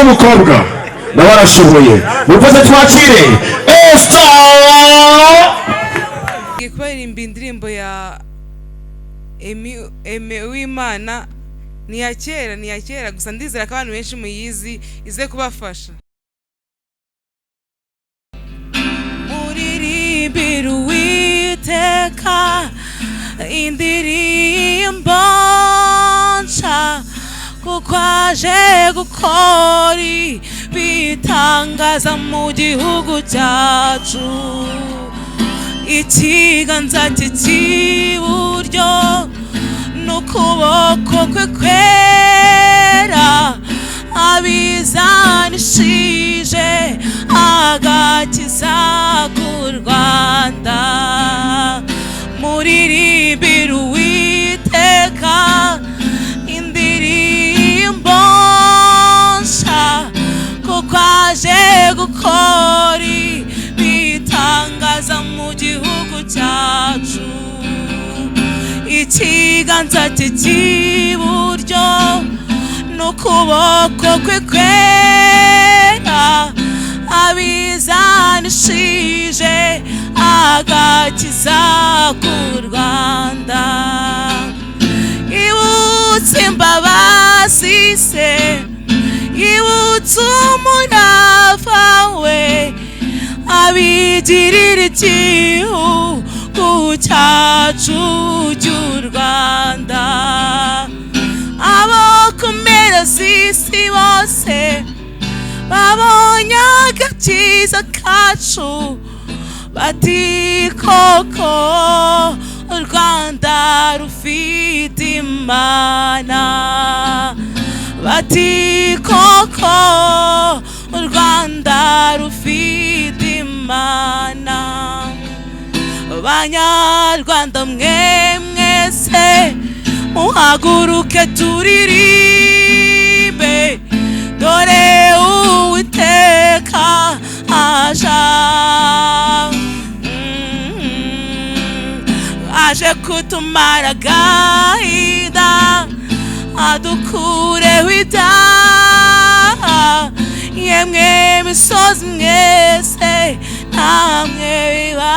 n'umukobwa nawe arashoboye mukoze twakire Esther kubaririmba indirimbo ya EMMY Imana ni ya kera gusa ndizera ko abantu benshi muyizi ize kubafasha. Muririmbira Uwiteka indirimbo nshya kuko aje gukora ibitangaza mu gihugu cyacu. Ikiganza cye cy'iburyo n'ukuboko kwe kwera abizanishije agakiza ku Rwanda. Muririmbira Uwiteka indirimbo nshya kuko aje gukora ibitangaza mu gihugu cyacu. Ikiganza cye cy'iburyo n'ukuboko kwe kwera abizanishije agakiza ku Rwanda. Ibutse imbabazi ze, ibutse umurava we, abigirira igihugu cyacu cy'u Rwanda. Abo ku mpera z'isi bose babonye agakiza kacu bati koko u Rwanda rufite Imana. Bati koko u Rwanda rufite Imana. Banyarwanda mwe mwese muhaguruke turirimbe, dore Uwiteka aje kutumara agahinda adukureho ibyaha. Yemwe misozi mwese namwe biba